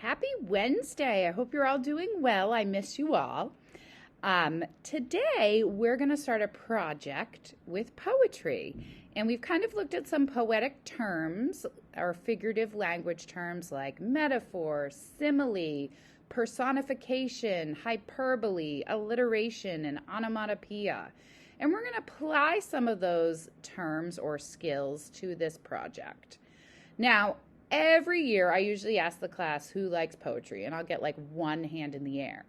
Happy Wednesday. I hope you're all doing well. I miss you all. Today, we're going to start a project with poetry. And we've kind of looked at some poetic terms or figurative language terms like metaphor, simile, personification, hyperbole, alliteration, and onomatopoeia. And we're going to apply some of those terms or skills to this project. Now, every year I usually ask the class who likes poetry, and I'll get like one hand in the air.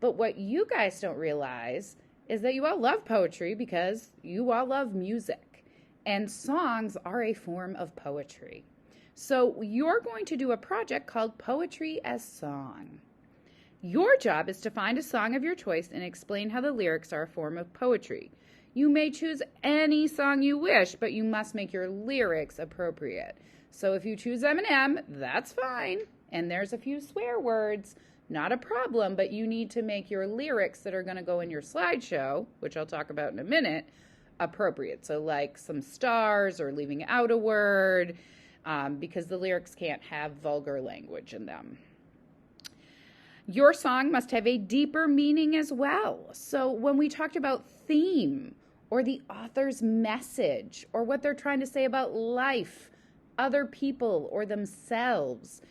But what you guys don't realize is that you all love poetry because you all love music, and songs are a form of poetry. So you're going to do a project called Poetry as Song. Your job is to find a song of your choice and explain how the lyrics are a form of poetry. You may choose any song you wish, but you must make your lyrics appropriate. So if you choose Eminem, that's fine. And there's a few swear words, not a problem, but you need to make your lyrics that are going to go in your slideshow, which I'll talk about in a minute, appropriate. So like some stars or leaving out a word, because the lyrics can't have vulgar language in them. Your song must have a deeper meaning as well. So when we talked about theme or the author's message or what they're trying to say about life, other people, or themselves,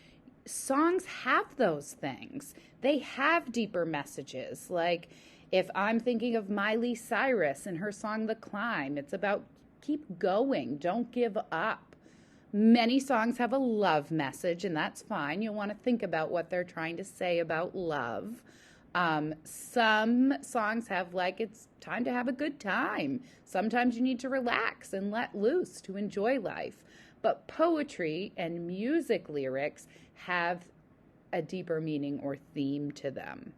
songs have those things. They have deeper messages. Like if I'm thinking of Miley Cyrus and her song The Climb, it's about keep going, don't give up. Many songs have a love message, and that's fine. You'll want to think about what they're trying to say about love. Some songs have like it's time to have a good time. Sometimes you need to relax and let loose to enjoy life. But poetry and music lyrics have a deeper meaning or theme to them.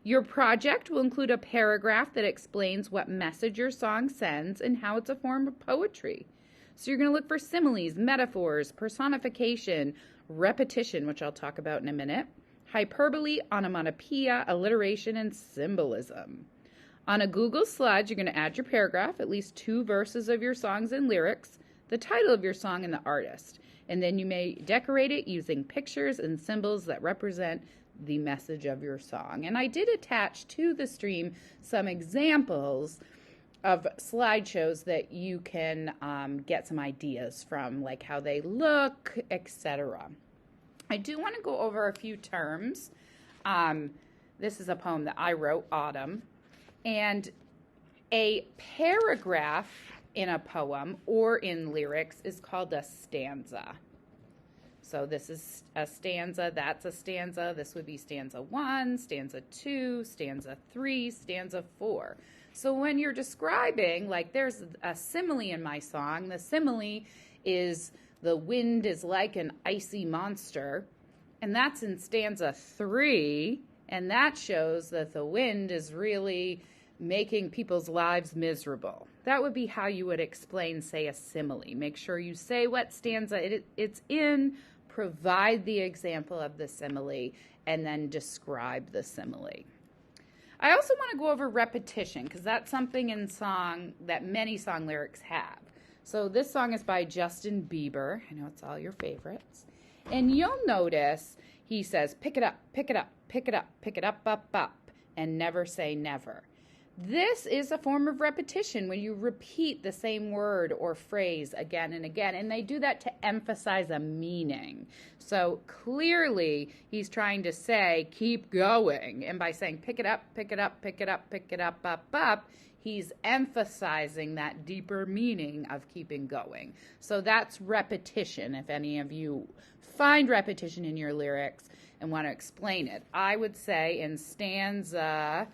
Your project will include a paragraph that explains what message your song sends and how it's a form of poetry. So you're going to look for similes, metaphors, personification, repetition, which I'll talk about in a minute, hyperbole, onomatopoeia, alliteration, and symbolism. On a Google Slide, you're going to add your paragraph, at least 2 verses of your songs and lyrics, the title of your song, and the artist. And then you may decorate it using pictures and symbols that represent the message of your song. And I did attach to the stream some examples of slideshows that you can get some ideas from, like how they look, etc. I do want to go over a few terms. This is a poem that I wrote, Autumn. And a paragraph in a poem or in lyrics is called a stanza. So this is a stanza, that's a stanza. This would be stanza 1, stanza 2, stanza 3, stanza 4. So when you're describing, like there's a simile in my song, the simile is the wind is like an icy monster, and that's in stanza 3, and that shows that the wind is really making people's lives miserable. That would be how you would explain, say, a simile. Make sure you say what stanza it's in, provide the example of the simile, and then describe the simile. I also want to go over repetition because that's something in song that many song lyrics have. So this song is by Justin Bieber. I know it's all your favorites. And you'll notice he says, pick it up, pick it up, pick it up, pick it up, up, and never say never. This is a form of repetition when you repeat the same word or phrase again and again, and they do that to emphasize a meaning. So clearly he's trying to say keep going, and by saying pick it up, pick it up, pick it up, pick it up, up, he's emphasizing that deeper meaning of keeping going. So that's repetition. If any of you find repetition in your lyrics and want to explain it, I would say in stanza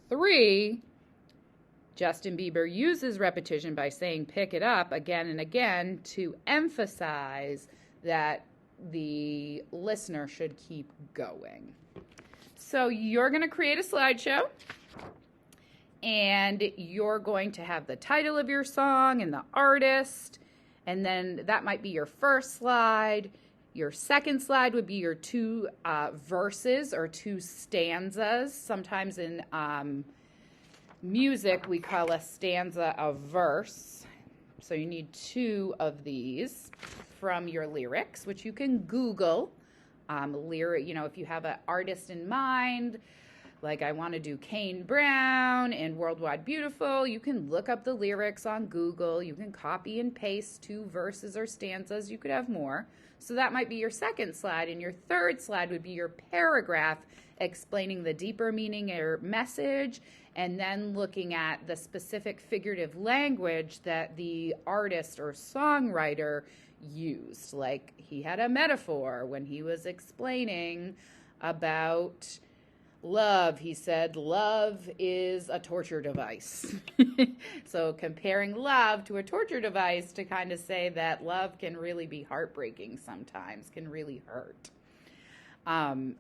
3, Justin Bieber uses repetition by saying pick it up again and again to emphasize that the listener should keep going. So you're going to create a slideshow, and you're going to have the title of your song and the artist, and then that might be your first slide. Your second slide would be your 2 verses or 2 stanzas. Sometimes in music, we call a stanza a verse. So you need 2 of these from your lyrics, which you can Google. Lyric, if you have an artist in mind, like I want to do Kane Brown and Worldwide Beautiful, you can look up the lyrics on Google. You can copy and paste 2 verses or stanzas. You could have more. So that might be your second slide. And your third slide would be your paragraph explaining the deeper meaning or message, and then looking at the specific figurative language that the artist or songwriter used. Like he had a metaphor when he was explaining about love. He said, love is a torture device. So comparing love to a torture device to kind of say that love can really be heartbreaking sometimes, can really hurt.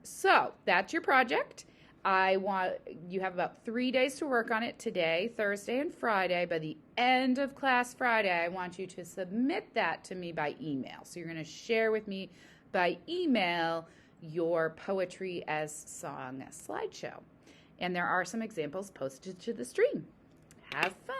So that's your project. You have about 3 days to work on it: today, Thursday, and Friday. By the end of class Friday, I want you to submit that to me by email. So you're going to share with me by email your poetry as song slideshow. And there are some examples posted to the stream. Have fun.